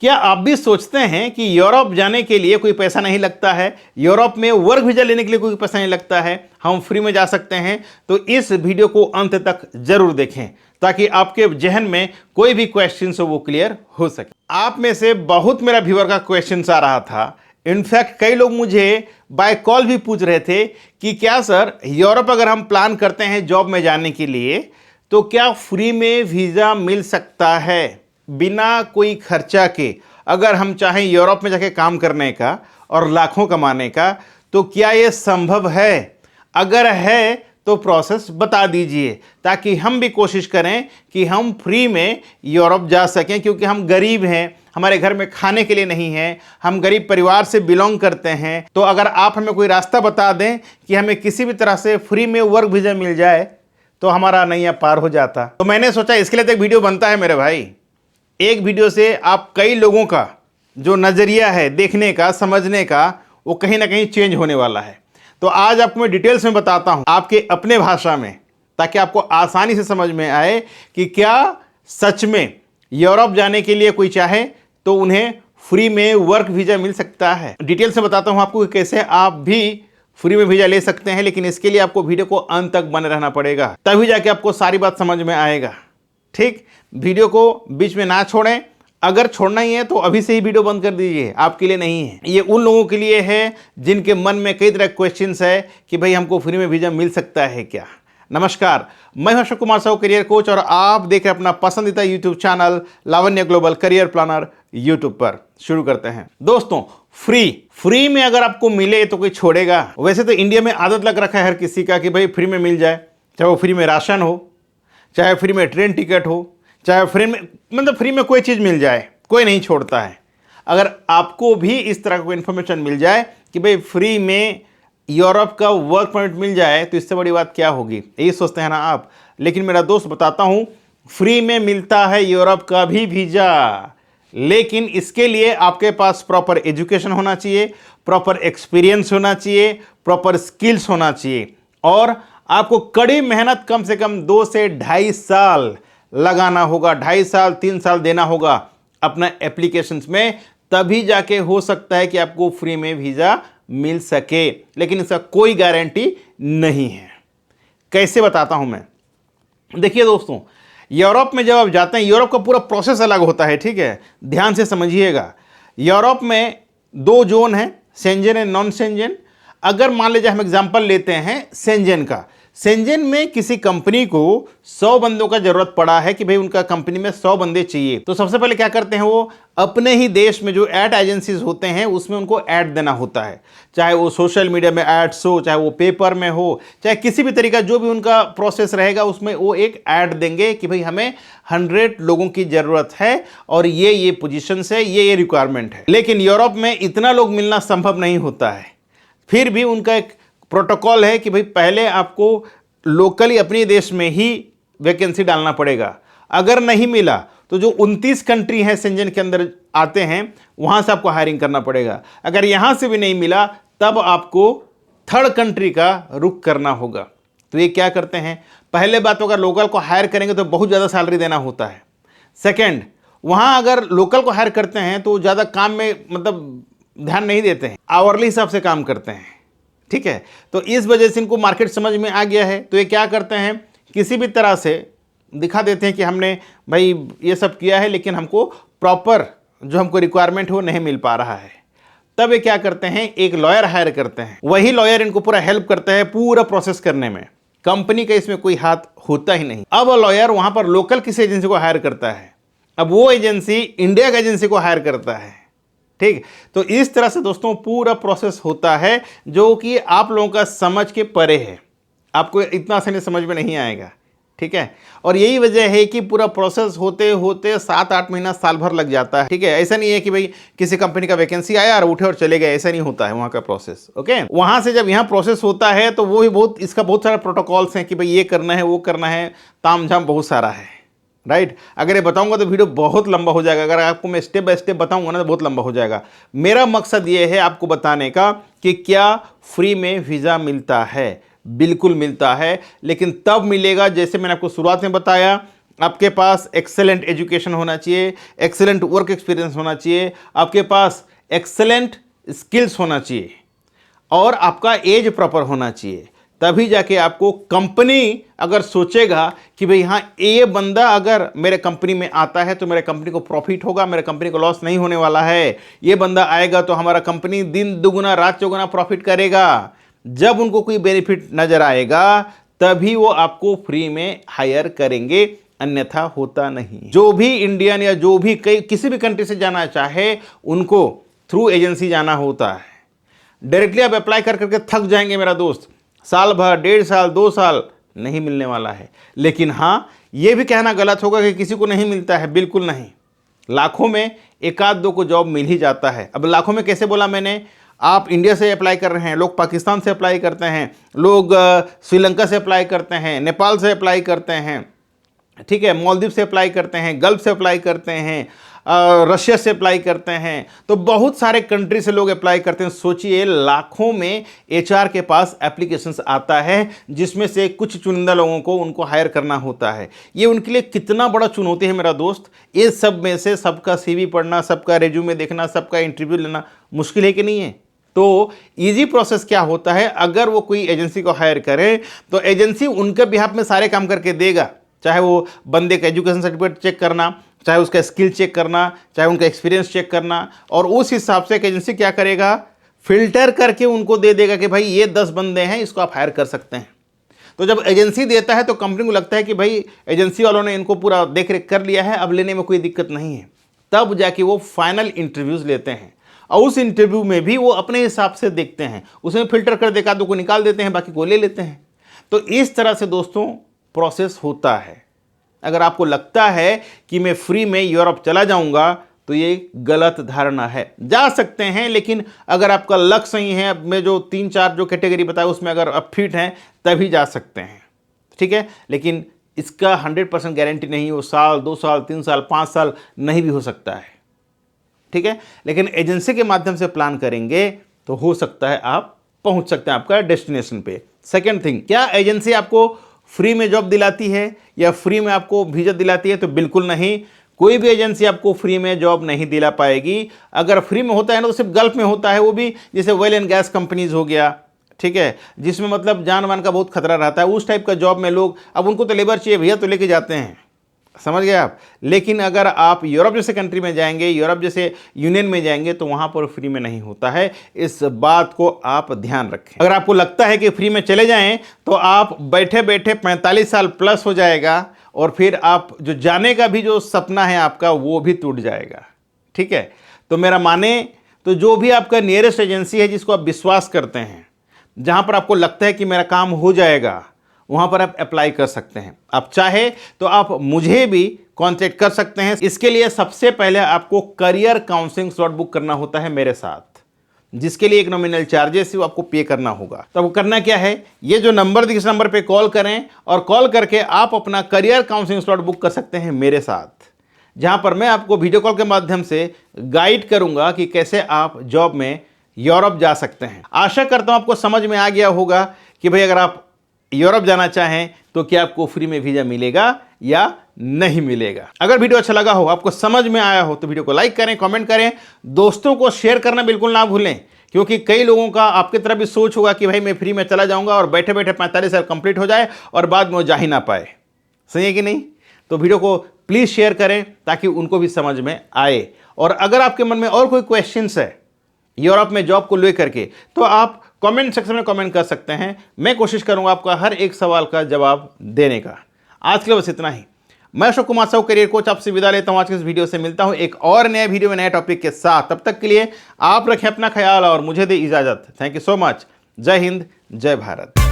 क्या आप भी सोचते हैं कि यूरोप जाने के लिए कोई पैसा नहीं लगता है, यूरोप में वर्क वीजा लेने के लिए कोई पैसा नहीं लगता है, हम फ्री में जा सकते हैं? तो इस वीडियो को अंत तक जरूर देखें ताकि आपके जहन में कोई भी क्वेश्चन हो वो क्लियर हो सके। आप में से बहुत मेरा व्यूअर का क्वेश्चन आ रहा था, इनफैक्ट कई लोग मुझे बाय कॉल भी पूछ रहे थे कि क्या सर यूरोप अगर हम प्लान करते हैं जॉब में जाने के लिए तो क्या फ्री में वीज़ा मिल सकता है बिना कोई खर्चा के? अगर हम चाहें यूरोप में जाके काम करने का और लाखों कमाने का, तो क्या ये संभव है? अगर है तो प्रोसेस बता दीजिए ताकि हम भी कोशिश करें कि हम फ्री में यूरोप जा सकें, क्योंकि हम गरीब हैं, हमारे घर में खाने के लिए नहीं है, हम गरीब परिवार से बिलोंग करते हैं। तो अगर आप हमें कोई रास्ता बता दें कि हमें किसी भी तरह से फ्री में वर्क वीजा मिल जाए तो हमारा नैया पार हो जाता। तो मैंने सोचा इसके लिए तो एक वीडियो बनता है मेरे भाई। एक वीडियो से आप कई लोगों का जो नज़रिया है देखने का, समझने का, वो कहीं ना कहीं चेंज होने वाला है। तो आज आपको मैं डिटेल्स में बताता हूं आपके अपने भाषा में, ताकि आपको आसानी से समझ में आए कि क्या सच में यूरोप जाने के लिए कोई चाहे तो उन्हें फ्री में वर्क वीजा मिल सकता है। डिटेल से बताता हूं आपको कि कैसे आप भी फ्री में वीजा ले सकते हैं, लेकिन इसके लिए आपको वीडियो को अंत तक बने रहना पड़ेगा, तभी जाके आपको सारी बात समझ में आएगा। ठीक, वीडियो को बीच में ना छोड़ें। अगर छोड़ना ही है तो अभी से ही वीडियो बंद कर दीजिए, आपके लिए नहीं है। ये उन लोगों के लिए है जिनके मन में कई तरह के क्वेश्चंस है कि भाई हमको फ्री में वीजा मिल सकता है क्या। नमस्कार, मैं हूं अशोक कुमार साहू, करियर कोच, और आप देख रहे हैं अपना पसंदीदा यूट्यूब चैनल लावण्य ग्लोबल करियर प्लानर यूट्यूब पर। शुरू करते हैं दोस्तों। फ्री में अगर आपको मिले तो कोई छोड़ेगा? वैसे तो इंडिया में आदत लग रखा है हर किसी का कि भाई फ्री में मिल जाए, चाहे वो फ्री में राशन हो, चाहे फ्री में ट्रेन टिकट हो, चाहे फ्री में मतलब फ्री में कोई चीज़ मिल जाए, कोई नहीं छोड़ता है। अगर आपको भी इस तरह को इन्फॉर्मेशन मिल जाए कि भाई फ्री में यूरोप का वर्क परमिट मिल जाए तो इससे बड़ी बात क्या होगी, यही सोचते हैं ना आप। लेकिन मेरा दोस्त बताता हूँ, फ्री में मिलता है यूरोप का भी वीज़ा, लेकिन इसके लिए आपके पास प्रॉपर एजुकेशन होना चाहिए, प्रॉपर एक्सपीरियंस होना चाहिए, प्रॉपर स्किल्स होना चाहिए, और आपको कड़ी मेहनत कम से कम 2 से 2.5 साल लगाना होगा, 2.5 साल 3 साल देना होगा अपना एप्लीकेशंस में, तभी जाके हो सकता है कि आपको फ्री में वीज़ा मिल सके। लेकिन इसका कोई गारंटी नहीं है। कैसे बताता हूं मैं। देखिए दोस्तों, यूरोप में जब आप जाते हैं, यूरोप का पूरा प्रोसेस अलग होता है, ठीक है, ध्यान से समझिएगा। यूरोप में 2 जोन है, शेंजन एंड नॉन शेंजन। अगर मान लीजिए हम एग्जांपल लेते हैं शेंजन का, शेंजन में किसी कंपनी को 100 बंदों का जरूरत पड़ा है कि भाई उनका कंपनी में 100 बंदे चाहिए, तो सबसे पहले क्या करते हैं, वो अपने ही देश में जो एड एजेंसीज होते हैं उसमें उनको ऐड देना होता है, चाहे वो सोशल मीडिया में एड्स हो, चाहे वो पेपर में हो, चाहे किसी भी तरीका जो भी उनका प्रोसेस रहेगा उसमें वो एक ऐड देंगे कि भाई हमें 100 लोगों की ज़रूरत है और ये पोजीशन है, ये रिक्वायरमेंट है। लेकिन यूरोप में इतना लोग मिलना संभव नहीं होता है। फिर भी उनका एक प्रोटोकॉल है कि भाई पहले आपको लोकली अपने देश में ही वैकेंसी डालना पड़ेगा। अगर नहीं मिला तो जो 29 कंट्री हैं शेंजन के अंदर आते हैं वहाँ से आपको हायरिंग करना पड़ेगा। अगर यहाँ से भी नहीं मिला तब आपको 3rd कंट्री का रुख करना होगा। तो ये क्या करते हैं, पहले बात तो अगर लोकल को हायर करेंगे तो बहुत ज़्यादा सैलरी देना होता है। सेकेंड, वहाँ अगर लोकल को हायर करते हैं तो ज़्यादा काम में मतलब ध्यान नहीं देते हैं, आवरली हिसाब से काम करते हैं, ठीक है। तो इस वजह से इनको मार्केट समझ में आ गया है। तो ये क्या करते हैं, किसी भी तरह से दिखा देते हैं कि हमने भाई ये सब किया है, लेकिन हमको प्रॉपर जो हमको रिक्वायरमेंट हो नहीं मिल पा रहा है। तब ये क्या करते हैं, एक लॉयर हायर करते हैं। वही लॉयर इनको पूरा हेल्प करता है पूरा प्रोसेस करने में, कंपनी का इसमें कोई हाथ होता ही नहीं। अब लॉयर वहाँ पर लोकल किसी एजेंसी को हायर करता है, अब वो एजेंसी इंडिया की एजेंसी को हायर करता है, ठीक। तो इस तरह से दोस्तों पूरा प्रोसेस होता है जो कि आप लोगों का समझ के परे है, आपको इतना आसानी समझ में नहीं आएगा, ठीक है। और यही वजह है कि पूरा प्रोसेस होते होते 7-8 महीना साल भर लग जाता है, ठीक है। ऐसा नहीं है कि भाई किसी कंपनी का वैकेंसी आया और उठे और चले गए, ऐसा नहीं होता है वहाँ का प्रोसेस, ओके। वहाँ से जब यहाँ प्रोसेस होता है तो वो भी इसका बहुत सारे प्रोटोकॉल्स हैं कि भाई ये करना है, वो करना है, ताम झाम बहुत सारा है, राइट। अगर ये बताऊंगा तो वीडियो बहुत लंबा हो जाएगा, अगर आपको मैं स्टेप बाय स्टेप बताऊंगा ना तो बहुत लंबा हो जाएगा। मेरा मकसद ये है आपको बताने का कि क्या फ्री में वीज़ा मिलता है। बिल्कुल मिलता है, लेकिन तब मिलेगा जैसे मैंने आपको शुरुआत में बताया आपके पास एक्सेलेंट एजुकेशन होना चाहिए, एक्सेलेंट वर्क एक्सपीरियंस होना चाहिए, आपके पास एक्सेलेंट स्किल्स होना चाहिए और आपका एज प्रॉपर होना चाहिए। तभी जाके आपको कंपनी अगर सोचेगा कि भाई हाँ, ये बंदा अगर मेरे कंपनी में आता है तो मेरे कंपनी को प्रॉफिट होगा, मेरे कंपनी को लॉस नहीं होने वाला है, ये बंदा आएगा तो हमारा कंपनी दिन दुगुना रात चौगुना प्रॉफिट करेगा। जब उनको कोई बेनिफिट नजर आएगा तभी वो आपको फ्री में हायर करेंगे, अन्यथा होता नहीं। जो भी इंडियन या जो भी किसी भी कंट्री से जाना चाहे उनको थ्रू एजेंसी जाना होता है। डायरेक्टली आप अप्लाई कर करके थक जाएंगे मेरा दोस्त, साल भर, 1.5 साल, 2 साल नहीं मिलने वाला है। लेकिन हाँ, ये भी कहना गलत होगा कि किसी को नहीं मिलता है, बिल्कुल नहीं। लाखों में एक आध दो को जॉब मिल ही जाता है। अब लाखों में कैसे बोला मैंने, आप इंडिया से अप्लाई कर रहे हैं, लोग पाकिस्तान से अप्लाई करते हैं, लोग श्रीलंका से अप्लाई करते हैं, नेपाल से अप्लाई करते हैं, ठीक है, मालदीव से अप्लाई करते हैं, गल्फ से अप्लाई करते हैं, रशिया से अप्लाई करते हैं, तो बहुत सारे कंट्री से लोग अप्लाई करते हैं। सोचिए लाखों में एचआर के पास एप्लीकेशंस आता है जिसमें से कुछ चुनिंदा लोगों को उनको हायर करना होता है। ये उनके लिए कितना बड़ा चुनौती है मेरा दोस्त। ये सब में से सबका सीवी पढ़ना, सबका रेज्यूमे देखना, सबका इंटरव्यू लेना मुश्किल है कि नहीं है? तो इजी प्रोसेस क्या होता है, अगर वो कोई एजेंसी को हायर करे तो एजेंसी उनके बिहाफ में सारे काम करके देगा, चाहे वो बंदे का एजुकेशन सर्टिफिकेट चेक करना, चाहे उसका स्किल चेक करना, चाहे उनका एक्सपीरियंस चेक करना, और उस हिसाब से एक एजेंसी क्या करेगा, फिल्टर करके उनको दे देगा कि भाई ये 10 बंदे हैं, इसको आप हायर कर सकते हैं। तो जब एजेंसी देता है तो कंपनी को लगता है कि भाई एजेंसी वालों ने इनको पूरा देख रेख कर लिया है, अब लेने में कोई दिक्कत नहीं है। तब जाके वो फाइनल इंटरव्यूज लेते हैं और उस इंटरव्यू में भी वो अपने हिसाब से देखते हैं, उसमें फिल्टर कर देगा, दो को निकाल देते हैं, बाकी को ले लेते हैं। तो इस तरह से दोस्तों प्रोसेस होता है। अगर आपको लगता है कि मैं फ्री में यूरोप चला जाऊंगा तो ये गलत धारणा है। जा सकते हैं, लेकिन अगर आपका लक सही है, अब मैं जो 3-4 जो कैटेगरी बताया उसमें अगर आप फिट हैं तभी जा सकते हैं, ठीक है। लेकिन इसका 100% गारंटी नहीं, वो साल, 2 साल, 3 साल, 5 साल नहीं भी हो सकता है, ठीक है। लेकिन एजेंसी के माध्यम से प्लान करेंगे तो हो सकता है आप पहुंच सकते हैं आपका डेस्टिनेशन पे। सेकेंड थिंग, क्या एजेंसी आपको फ्री में जॉब दिलाती है या फ्री में आपको वीजा दिलाती है? तो बिल्कुल नहीं, कोई भी एजेंसी आपको फ्री में जॉब नहीं दिला पाएगी। अगर फ्री में होता है ना तो सिर्फ गल्फ में होता है, वो भी जैसे ऑयल एंड गैस कंपनीज हो गया, ठीक है, जिसमें मतलब जान वान का बहुत खतरा रहता है। उस टाइप का जॉब में लोग, अब उनको तो लेबर चाहिए भैया, तो लेके जाते हैं, समझ गए आप। लेकिन अगर आप यूरोप जैसे कंट्री में जाएंगे, यूरोप जैसे यूनियन में जाएंगे तो वहाँ पर फ्री में नहीं होता है। इस बात को आप ध्यान रखें। अगर आपको लगता है कि फ्री में चले जाएं तो आप बैठे बैठे 45 साल प्लस हो जाएगा और फिर आप जो जाने का भी जो सपना है आपका वो भी टूट जाएगा, ठीक है। तो मेरा माने तो जो भी आपका नियरेस्ट एजेंसी है जिसको आप विश्वास करते हैं, जहाँ पर आपको लगता है कि मेरा काम हो जाएगा, वहाँ पर आप अप्लाई कर सकते हैं। आप चाहे तो आप मुझे भी कॉन्टेक्ट कर सकते हैं। इसके लिए सबसे पहले आपको करियर काउंसलिंग स्लॉट बुक करना होता है मेरे साथ, जिसके लिए एक नॉमिनल चार्जेस वो आपको पे करना होगा। तो आपको करना क्या है, ये जो नंबर दिखे इस नंबर पे कॉल करें और कॉल करके आप अपना करियर काउंसलिंग स्लॉट बुक कर सकते हैं मेरे साथ, जहाँ पर मैं आपको वीडियो कॉल के माध्यम से गाइड करूँगा कि कैसे आप जॉब में यूरोप जा सकते हैं। आशा करता हूँ आपको समझ में आ गया होगा कि भाई अगर आप यूरोप जाना चाहें तो क्या आपको फ्री में वीजा मिलेगा या नहीं मिलेगा। अगर वीडियो अच्छा लगा हो, आपको समझ में आया हो, तो वीडियो को लाइक करें, कमेंट करें, दोस्तों को शेयर करना बिल्कुल ना भूलें, क्योंकि कई लोगों का आपकी तरह भी सोच होगा कि भाई मैं फ्री में चला जाऊंगा और बैठे बैठे 45 साल कंप्लीट हो जाए और बाद में वो जा ही ना पाए। सही है कि नहीं? तो वीडियो को प्लीज़ शेयर करें ताकि उनको भी समझ में आए। और अगर आपके मन में और कोई क्वेश्चंस है यूरोप में जॉब को लेकर के, तो आप कमेंट सेक्शन में कमेंट कर सकते हैं। मैं कोशिश करूंगा आपका हर एक सवाल का जवाब देने का। आज के लिए बस इतना ही। मैं अशोक कुमार साहू, करियर कोच, आपसे विदा लेता हूं। आज के इस वीडियो से मिलता हूं एक और नए वीडियो में नए टॉपिक के साथ। तब तक के लिए आप रखें अपना ख्याल और मुझे दे इजाजत। Thank you so much. जय हिंद, जय भारत।